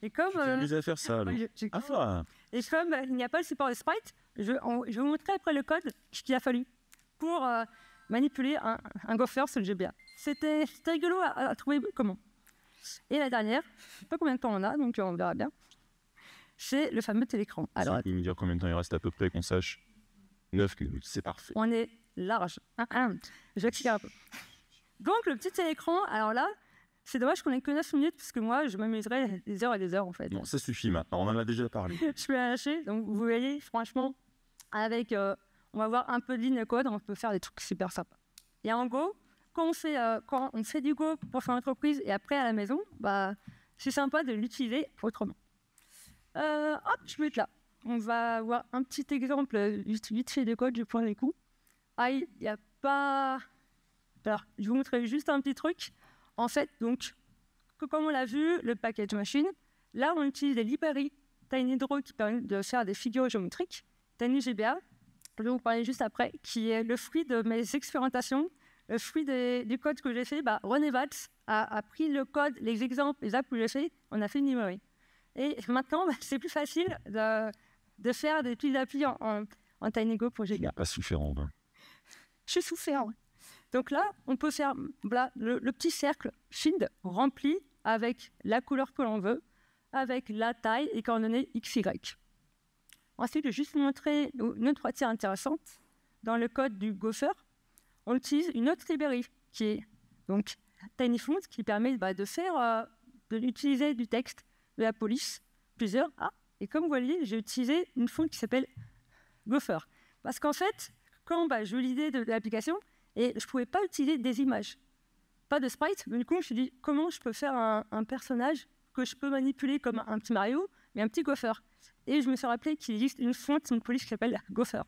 Tu t'es amusé à faire ça, alors. Et comme il n'y a pas le support de sprite, je vais vous montrer après le code qu'il a fallu pour manipuler un gopher sur le GBA. C'était rigolo à trouver comment. Et la dernière, je ne sais pas combien de temps on a, donc on verra bien, c'est le fameux télécran. Alors, tu peux me dire combien de temps il reste à peu près qu'on sache? 9 minutes, c'est parfait. On est large. Je vais accélérer un peu. Donc le petit télécran, alors là, c'est dommage qu'on ait que 9 minutes, parce que moi, je m'amuserais des heures et des heures, en fait. Non, ça suffit maintenant, on en a déjà parlé. Je peux la lâcher, donc vous voyez, franchement, avec, on va voir un peu de ligne de code, on peut faire des trucs super sympas. Et en Go, quand on fait du Go pour son entreprise et après à la maison, bah, c'est sympa de l'utiliser autrement. Hop, je vais être là. On va voir un petit exemple vite fait de code, je prends les coups. Il n'y a pas... Alors, je vais vous montrer juste un petit truc. En fait, donc, comme on l'a vu, le package machine, là, on utilise des librairies TinyDraw qui permettent de faire des figures géométriques. TinyGBA, je vais vous parler juste après, qui est le fruit de mes expérimentations, le fruit du code que j'ai fait. René Valls a pris le code, les exemples, les apps que j'ai fait, on a fait une librairie. Et maintenant, c'est plus facile de faire des petites applis en TinyGo pour GBA. Pas souffrant. Je suis souffrant. Donc là, on peut faire le petit cercle field rempli avec la couleur que l'on veut, avec la taille et coordonnées XY. Ensuite, je vais juste vous montrer une autre partie intéressante. Dans le code du Gopher, on utilise une autre librairie qui est donc TinyFont, qui permet de l'utiliser du texte, de la police, plusieurs. Et comme vous voyez, j'ai utilisé une fonte qui s'appelle Gopher. Parce qu'en fait, quand j'ai eu l'idée de l'application, et je ne pouvais pas utiliser des images, pas de sprite. Du coup, je me suis dit, comment je peux faire un personnage que je peux manipuler comme un petit Mario, mais un petit Gopher. Et je me suis rappelé qu'il existe une fonte, une police qui s'appelle Gopher.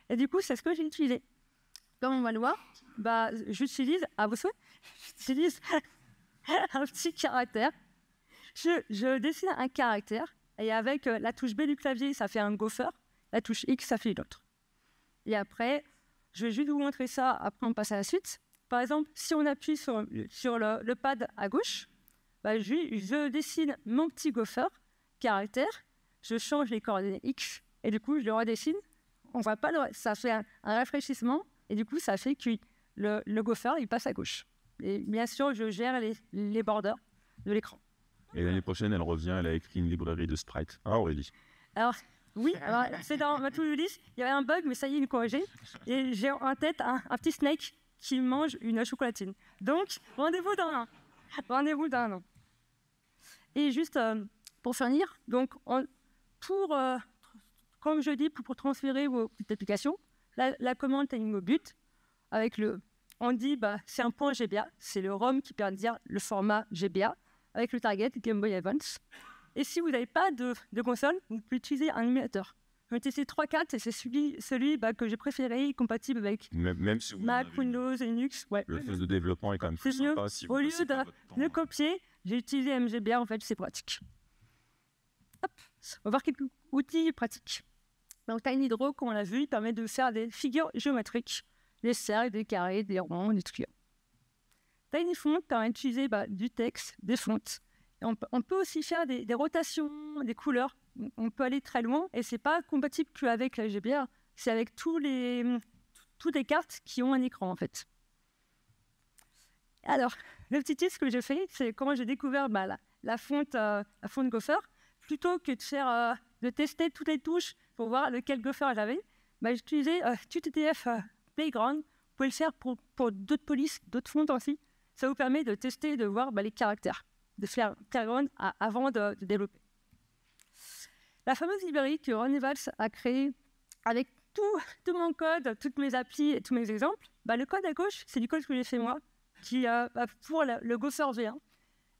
Et du coup, c'est ce que j'ai utilisé. Comme on va le voir, j'utilise, à vos souhaits, j'utilise un petit caractère. Je dessine un caractère, et avec la touche B du clavier, ça fait un Gopher. La touche X, ça fait l'autre. Et après, je vais juste vous montrer ça, après on passe à la suite. Par exemple, si on appuie sur le pad à gauche, je dessine mon petit Gopher, caractère, je change les coordonnées X, et du coup, je le redessine. On voit pas, ça fait un rafraîchissement, et du coup, ça fait que le Gopher, il passe à gauche. Et bien sûr, je gère les borders de l'écran. Et l'année prochaine, elle revient, elle a écrit une librairie de sprite. Aurélie. Alors, oui, c'est dans ma to-do list. Il y avait un bug, mais ça y est, il est corrigé. Et j'ai en tête un petit snake qui mange une chocolatine. Donc, rendez-vous dans un an. Et juste pour finir, donc, comme je dis, pour transférer vos petites applications, la commande TinyGo but, on dit, c'est un point GBA, c'est le ROM qui permet de dire le format GBA, avec le target Game Boy Advance. Et si vous n'avez pas de console, vous pouvez utiliser un émulateur. J'en ai testé 3-4 et c'est celui que j'ai préféré, compatible avec même si Mac, Windows, Linux. Ouais. Le phase de développement est quand même plus sympa. Si au lieu de copier, j'ai utilisé MGBA, en fait, c'est pratique. Hop, on va voir quelques outils pratiques. Donc TinyDraw, comme on l'a vu, il permet de faire des figures géométriques, des cercles, des carrés, des ronds, des triangles. TinyFont permet d'utiliser du texte, des fontes. Et on peut aussi faire des rotations, des couleurs. On peut aller très loin et c'est pas compatible qu'avec la GBA, c'est avec toutes les cartes qui ont un écran en fait. Alors, le petit test que j'ai fait, c'est comment j'ai découvert la fonte Gopher. Plutôt que de tester toutes les touches pour voir lequel Gopher j'avais, j'ai utilisé TutTF Playground. Vous pouvez le faire pour d'autres polices, d'autres fontes aussi. Ça vous permet de tester, de voir les caractères, de faire Playground avant de développer. La fameuse librairie que René Valls a créée avec tout mon code, toutes mes applis et tous mes exemples, le code à gauche, c'est du code que j'ai fait moi, qui pour le Gopher V1.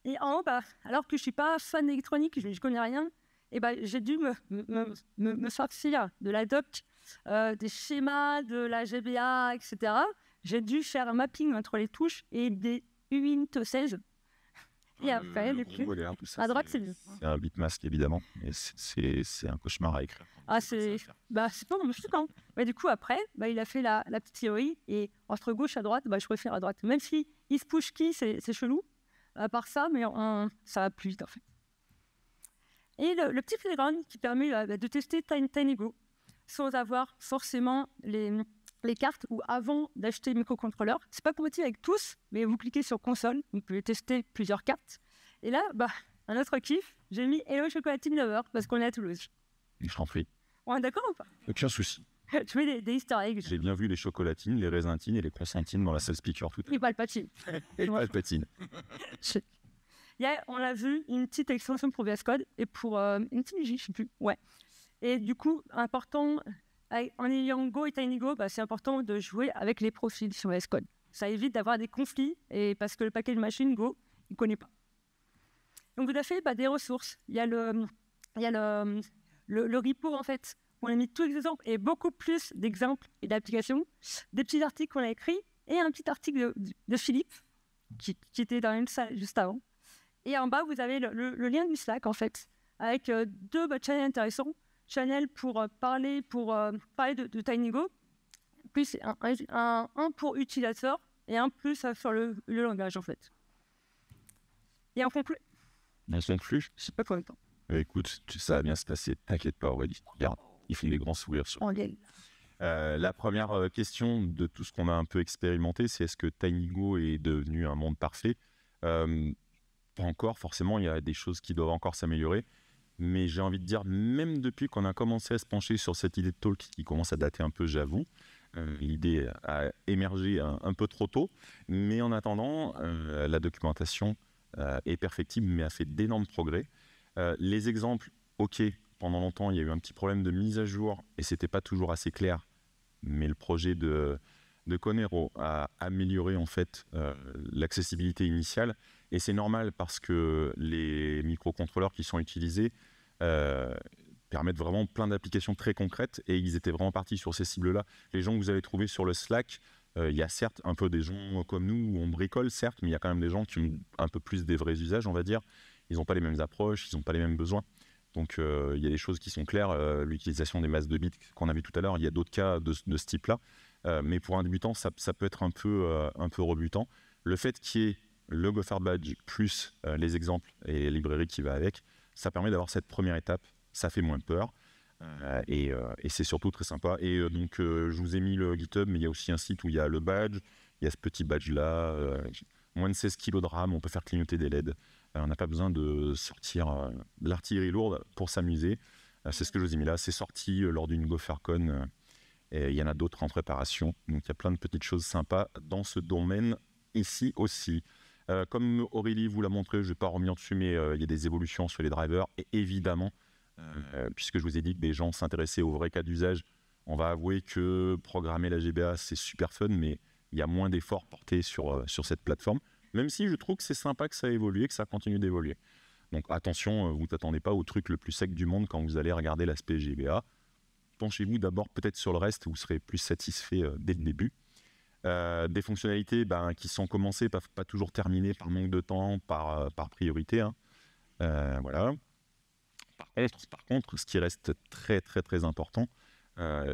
Et en haut, alors que je ne suis pas fan d'électronique, je ne connais rien, j'ai dû me sortir de la doc, des schémas, de la GBA, etc. J'ai dû faire un mapping entre les touches et des UINT 16. Et après, du coup, à droite, c'est mieux. C'est un bitmask, évidemment. Et c'est un cauchemar à écrire. C'est pas vraiment choquant. Mais du coup, après, il a fait la petite théorie. Et entre gauche et droite, je préfère à droite. Même si il se push key, c'est chelou. À part ça, mais ça va plus vite, en fait. Et le petit playground qui permet de tester TinyGo sans avoir forcément les cartes ou avant d'acheter le microcontrôleur. C'est pas compatible avec tous, mais vous cliquez sur console, vous pouvez tester plusieurs cartes. Et là, un autre kiff, j'ai mis Hello Chocolatine Lover parce qu'on est à Toulouse. Je t'en prie. On est d'accord ou pas? Aucun souci. Tu mets des easter eggs. J'ai bien vu les chocolatines, les raisintines et les croissantines dans la salle speaker tout à l'heure. Et Palpatine. Et Palpatine. On a vu une petite extension pour VS Code et pour une petite J, je sais plus. Ouais. Et du coup, important, en ayant Go et TinyGo, c'est important de jouer avec les profils sur VS Code. Ça évite d'avoir des conflits et parce que le package machine Go, il ne connaît pas. Donc, vous avez fait des ressources. Il y a le repo, en fait. On a mis tous les exemples et beaucoup plus d'exemples et d'applications. Des petits articles qu'on a écrits et un petit article de Philippe qui était dans une salle juste avant. Et en bas, vous avez le lien du Slack, en fait, avec deux channels intéressants. Channel pour parler de TinyGo, plus un pour utilisateur et un plus sur le langage, en fait. Et on conclut. On conclut. Je sais pas combien de temps. Écoute, ça va bien se passer. T'inquiète pas, Aurélie. Regarde, il fait des grands sourires. La première question de tout ce qu'on a un peu expérimenté, c'est est-ce que TinyGo est devenu un monde parfait? Pas encore, forcément, il y a des choses qui doivent encore s'améliorer. Mais j'ai envie de dire, même depuis qu'on a commencé à se pencher sur cette idée de talk qui commence à dater un peu, j'avoue, l'idée a émergé un peu trop tôt. Mais en attendant, la documentation est perfectible, mais a fait d'énormes progrès. Les exemples, ok, pendant longtemps, il y a eu un petit problème de mise à jour et c'était pas toujours assez clair. Mais le projet de Conero a amélioré en fait l'accessibilité initiale. Et c'est normal parce que les microcontrôleurs qui sont utilisés permettent vraiment plein d'applications très concrètes et ils étaient vraiment partis sur ces cibles-là. Les gens que vous avez trouvés sur le Slack, il y a certes un peu des gens comme nous où on bricole, certes, mais il y a quand même des gens qui ont un peu plus des vrais usages, on va dire. Ils n'ont pas les mêmes approches, ils n'ont pas les mêmes besoins. Donc il y a des choses qui sont claires, l'utilisation des masses de bits qu'on a vu tout à l'heure, il y a d'autres cas de ce type-là. Mais pour un débutant, ça peut être un peu rebutant. Le fait qu'il y ait le Gopher Badge plus les exemples et les librairies qui va avec, ça permet d'avoir cette première étape, ça fait moins peur et c'est surtout très sympa. Et donc je vous ai mis le GitHub, mais il y a aussi un site où il y a le badge, il y a ce petit badge là, moins de 16 kg de RAM, on peut faire clignoter des LED, on n'a pas besoin de sortir de l'artillerie lourde pour s'amuser. C'est ce que je vous ai mis là, c'est sorti lors d'une GopherCon et il y en a d'autres en préparation, donc il y a plein de petites choses sympas dans ce domaine ici aussi. Comme Aurélie vous l'a montré, je ne vais pas revenir dessus, mais il y a des évolutions sur les drivers. Et évidemment, puisque je vous ai dit que des gens s'intéressaient aux vrais cas d'usage, on va avouer que programmer la GBA, c'est super fun, mais il y a moins d'efforts portés sur cette plateforme. Même si je trouve que c'est sympa que ça évolue, que ça continue d'évoluer. Donc attention, vous ne t'attendez pas au truc le plus sec du monde quand vous allez regarder l'aspect GBA. Penchez-vous d'abord peut-être sur le reste, vous serez plus satisfait dès le début. Des fonctionnalités qui sont commencées, pas toujours terminées par manque de temps, par priorité. Voilà. Par contre, ce qui reste très très très important,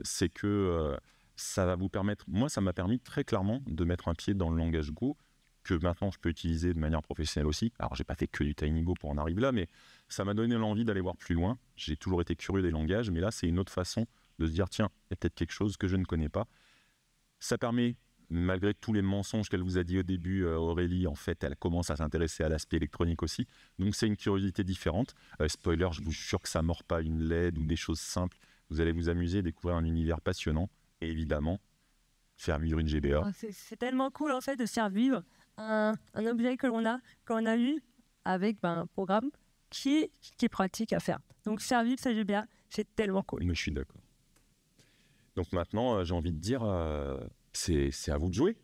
c'est que ça va vous permettre, moi ça m'a permis très clairement de mettre un pied dans le langage Go, que maintenant je peux utiliser de manière professionnelle aussi. Alors j'ai pas fait que du TinyGo pour en arriver là, mais ça m'a donné l'envie d'aller voir plus loin. J'ai toujours été curieux des langages, mais là c'est une autre façon de se dire tiens, il y a peut-être quelque chose que je ne connais pas. Ça permet, malgré tous les mensonges qu'elle vous a dit au début, Aurélie, en fait, elle commence à s'intéresser à l'aspect électronique aussi. Donc, c'est une curiosité différente. Spoiler, je vous jure que ça ne mord pas une LED ou des choses simples. Vous allez vous amuser, découvrir un univers passionnant. Et évidemment, faire vivre une GBA. C'est tellement cool, en fait, de faire vivre un objet qu'on a eu avec un programme qui est pratique à faire. Donc, faire vivre sa GBA, c'est tellement cool. Mais je suis d'accord. Donc maintenant, j'ai envie de dire... c'est à vous de jouer.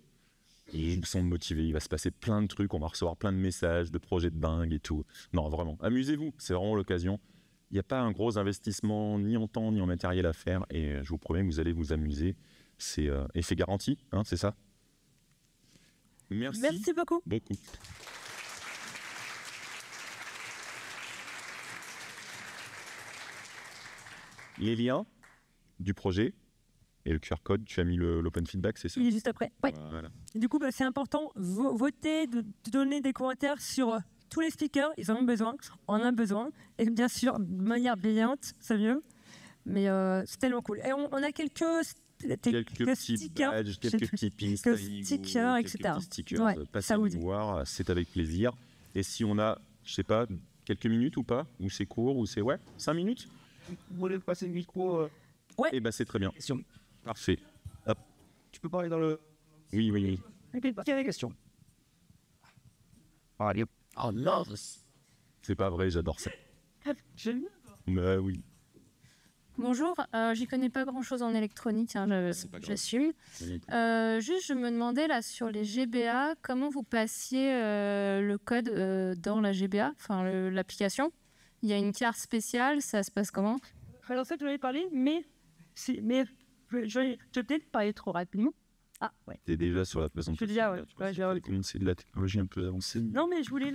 Et ils me semblent motivés, il va se passer plein de trucs, on va recevoir plein de messages, de projets de dingue et tout. Non, vraiment, amusez-vous, c'est vraiment l'occasion. Il n'y a pas un gros investissement ni en temps ni en matériel à faire et je vous promets que vous allez vous amuser. C'est effet garanti, c'est ça. Merci beaucoup. les liens du projet et le QR code, tu as mis l'open feedback, c'est ça? Il est juste après. Ouais. Voilà. Et du coup, c'est important, votez, de donner des commentaires sur tous les speakers, ils en ont besoin, on en a besoin. Et bien sûr, de manière bienveillante, c'est mieux. Mais c'est tellement cool. Et on a quelques petits stickers, badges, quelques petits pins, stickers, etc. quelques petits stickers. Ouais, Passez ça vous nous dit. voir, c'est avec plaisir. Et si on a, je sais pas, quelques minutes ou pas, ou c'est court, ou c'est 5 minutes. Vous voulez passer le micro Eh ben c'est très bien. question. Parfait. Hop. Tu peux parler dans le... Oui. Quelle est la question? Allez. Oh non. C'est pas vrai, j'adore ça. Oui. Bonjour, j'y connais pas grand-chose en électronique, hein, j'assume. Juste, je me demandais là sur les GBA, comment vous passiez le code dans la GBA, enfin l'application. Il y a une carte spéciale, ça se passe comment? Alors ça, tu en avais parlé, mais je vais peut-être parler trop rapidement. Ah, ouais. T'es déjà sur la présentation. Déjà, ouais. C'est de la technologie un peu avancée. Non, mais je voulais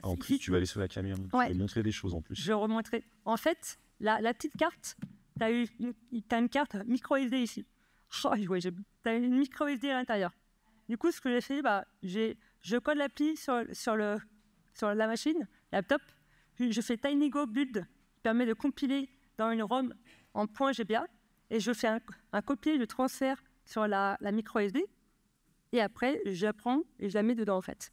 En plus, tu vas aller sur la caméra. Ouais. Tu vas montrer des choses en plus. Je remontrerai. En fait, la petite carte, t'as une carte micro SD ici. T'as une micro SD à l'intérieur. Du coup, ce que j'ai fait, je code l'appli sur la machine, laptop. Je fais TinyGo build, qui permet de compiler dans une ROM en .gba. Et je fais un copier, je transfère sur la micro SD. Et après, j'apprends et je la mets dedans, en fait.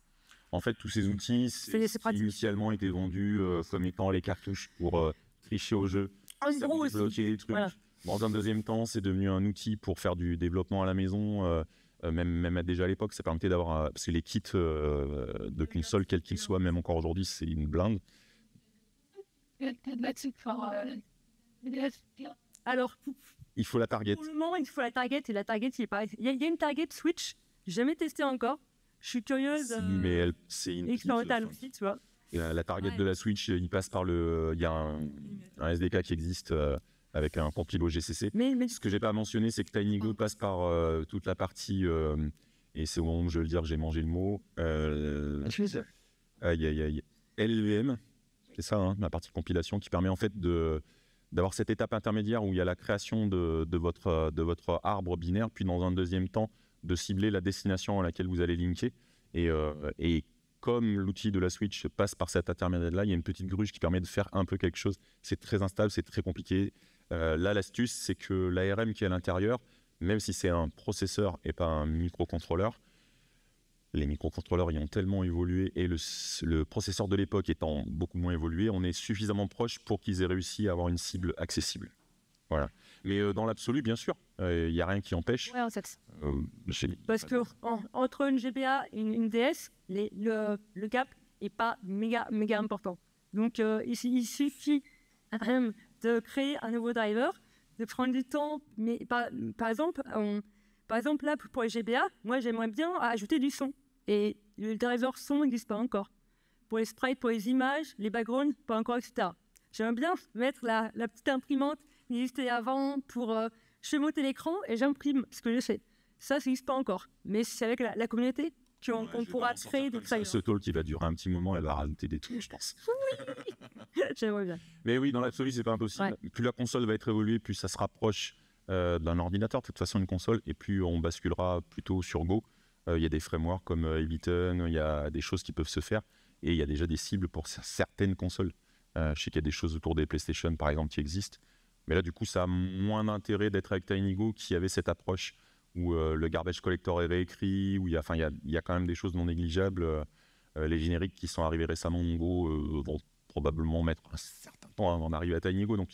En fait, tous ces outils, c'est pratique. Initialement étaient vendus comme étant les cartouches pour tricher au jeu. En gros aussi. Bloquer les trucs. Voilà. Dans un deuxième temps, c'est devenu un outil pour faire du développement à la maison. Même déjà à l'époque, ça permettait d'avoir... parce que les kits de console, quels qu'ils soient, même encore aujourd'hui, c'est une blinde. Alors, il faut la target. Pour le moment, il faut la target. Et la target, il y a une target Switch. J'ai jamais testé encore. Je suis curieuse. Mais c'est une expérimentale aussi, tu vois. La target de la Switch, il passe par il y a un SDK qui existe avec un compilo GCC. Mais ce que j'ai pas mentionné, c'est que TinyGo passe par toute la partie, et c'est au moment où je veux le dire que j'ai mangé le mot. LLVM, c'est ça, hein, la partie compilation qui permet en fait d'avoir cette étape intermédiaire où il y a la création de votre arbre binaire, puis dans un deuxième temps, de cibler la destination à laquelle vous allez linker. Et comme l'outil de la Switch passe par cet intermédiaire-là, il y a une petite gruge qui permet de faire un peu quelque chose. C'est très instable, c'est très compliqué. Là, l'astuce, c'est que l'ARM qui est à l'intérieur, même si c'est un processeur et pas un microcontrôleur, les microcontrôleurs y ont tellement évolué et le processeur de l'époque étant beaucoup moins évolué, on est suffisamment proche pour qu'ils aient réussi à avoir une cible accessible. Voilà. Mais dans l'absolu, bien sûr, il n'y a rien qui empêche. Ouais, parce que entre une GBA et une DS, le gap n'est pas méga important. Donc, il suffit de créer un nouveau driver, de prendre du temps. Mais par exemple, là, pour les GBA, moi, j'aimerais bien ajouter du son. Et le driver son n'existe pas encore. Pour les sprites, pour les images, les backgrounds, pas encore, etc. J'aimerais bien mettre la petite imprimante qui existait avant pour... je fais monter l'écran et j'imprime ce que je fais. Ça n'existe pas encore. Mais c'est avec la communauté qu'on pourra créer des trailers. Ce talk qui va durer un petit moment, elle va rajouter des trucs, je pense. Oui. J'aimerais bien. Mais oui, dans l'absolu, c'est pas impossible. Ouais. Plus la console va être évoluée, plus ça se rapproche d'un ordinateur, de toute façon une console, et plus on basculera plutôt sur Go. Il y a des frameworks comme Ableton, il y a des choses qui peuvent se faire, et il y a déjà des cibles pour certaines consoles. Je sais qu'il y a des choses autour des PlayStation, par exemple, qui existent. Mais là, du coup, ça a moins d'intérêt d'être avec TinyGo qui avait cette approche où le garbage collector est réécrit, où il y a quand même des choses non négligeables. Les génériques qui sont arrivés récemment en Go vont probablement mettre un certain temps avant d'arriver à TinyGo. Donc,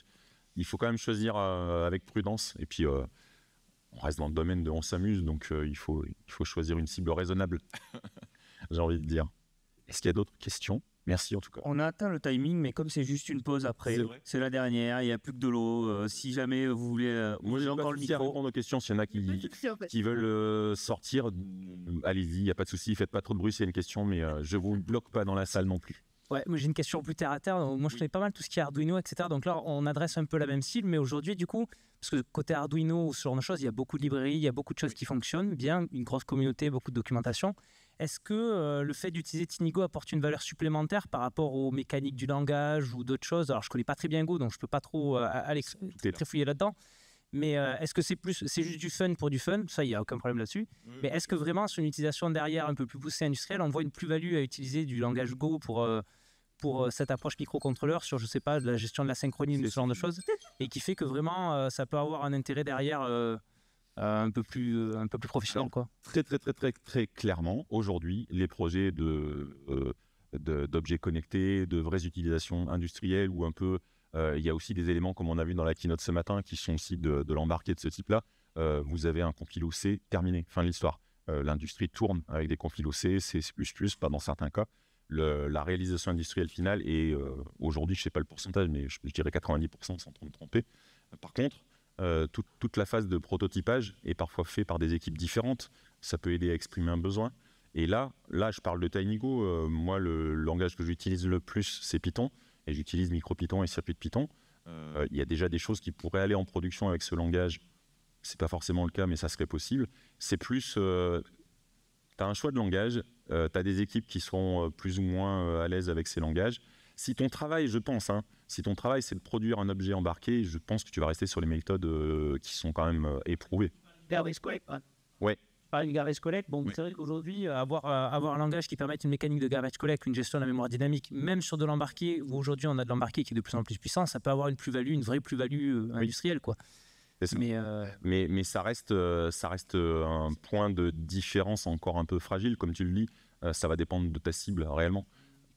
il faut quand même choisir avec prudence. Et puis, on reste dans le domaine de on s'amuse, donc il faut choisir une cible raisonnable, j'ai envie de dire. Est-ce qu'il y a d'autres questions? Merci en tout cas. On a atteint le timing, mais comme c'est juste une pause après, c'est la dernière, il n'y a plus que de l'eau. Si jamais vous voulez... Moi j'ai encore le micro. Répondre aux questions, s'il y en a qui veulent sortir, allez-y, il n'y a pas de souci, faites pas trop de bruit, c'est une question, mais je ne vous bloque pas dans la salle non plus. Ouais, moi j'ai une question plus terre à terre. Moi je connais pas mal tout ce qui est Arduino, etc. Donc là on adresse un peu la même cible, mais aujourd'hui du coup, parce que côté Arduino ou ce genre de choses, il y a beaucoup de librairies, il y a beaucoup de choses qui fonctionnent bien, une grosse communauté, beaucoup de documentation. Est-ce que le fait d'utiliser Tinigo apporte une valeur supplémentaire par rapport aux mécaniques du langage ou d'autres choses? Alors, je ne connais pas très bien Go, donc je ne peux pas trop aller très fouiller là-dedans. Mais est-ce que c'est juste du fun pour du fun? Ça, il n'y a aucun problème là-dessus. Mais est-ce que vraiment, sur une utilisation derrière un peu plus poussée industrielle, on voit une plus-value à utiliser du langage Go pour cette approche microcontrôleur sur, je sais pas, de la gestion de la synchronie, ce genre de choses, et qui fait que vraiment, ça peut avoir un intérêt derrière un peu plus professionnel, quoi. Très clairement, aujourd'hui, les projets d'objets connectés, de vraies utilisations industrielles ou un peu... il y a aussi des éléments, comme on a vu dans la keynote ce matin, qui sont aussi de l'embarqué de ce type-là. Vous avez un compilo C terminé, fin de l'histoire. L'industrie tourne avec des compilos C, C++, pas dans certains cas. La réalisation industrielle finale est aujourd'hui, je ne sais pas le pourcentage, mais je dirais 90% sans trop me tromper. Par contre, toute la phase de prototypage est parfois faite par des équipes différentes. Ça peut aider à exprimer un besoin. Et là je parle de Tinigo. Moi, le langage que j'utilise le plus, c'est Python. Et j'utilise MicroPython et circuit de Python. Il y a déjà des choses qui pourraient aller en production avec ce langage. Ce n'est pas forcément le cas, mais ça serait possible. C'est plus... tu as un choix de langage, tu as des équipes qui seront plus ou moins à l'aise avec ces langages. Si ton travail, je pense, si ton travail c'est de produire un objet embarqué, je pense que tu vas rester sur les méthodes qui sont quand même éprouvées. Garbage collect, ouais. Une garbage collect, bon, oui. C'est vrai qu'aujourd'hui, avoir un langage qui permette une mécanique de garbage collect, une gestion de la mémoire dynamique, même sur de l'embarqué, où aujourd'hui on a de l'embarqué qui est de plus en plus puissant, ça peut avoir une plus-value, une vraie plus-value industrielle, quoi. Mais ça reste un point de différence encore un peu fragile, comme tu le dis. Ça va dépendre de ta cible réellement.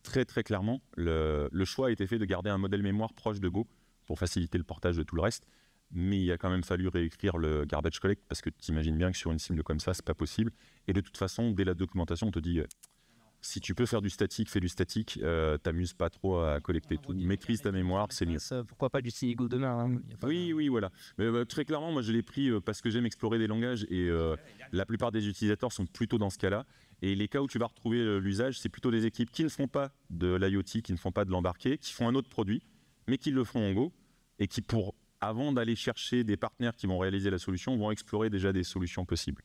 Très clairement, le choix a été fait de garder un modèle mémoire proche de Go pour faciliter le portage de tout le reste. Mais il a quand même fallu réécrire le garbage collect parce que tu imagines bien que sur une cible comme ça, c'est pas possible. Et de toute façon, dès la documentation, on te dit si tu peux faire du statique, fais du statique. T'amuses pas trop à collecter tout. Maîtrise ta mémoire, c'est mieux. Pourquoi pas du Tinigo demain, Oui, voilà. Mais très clairement, moi je l'ai pris parce que j'aime explorer des langages et la plupart des utilisateurs sont plutôt dans ce cas-là. Et les cas où tu vas retrouver l'usage, c'est plutôt des équipes qui ne font pas de l'IoT, qui ne font pas de l'embarqué, qui font un autre produit, mais qui le font en Go et qui avant d'aller chercher des partenaires qui vont réaliser la solution, vont explorer déjà des solutions possibles.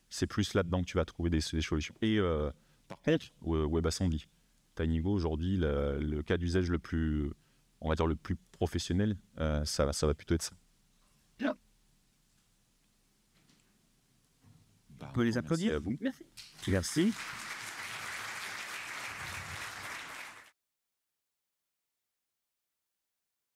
C'est plus là-dedans que tu vas trouver des solutions. Et par contre, WebAssembly, Tinigo aujourd'hui, le cas d'usage le plus, on va dire le plus professionnel, ça va plutôt être ça. On peut les applaudir. Merci à vous. Merci. Merci.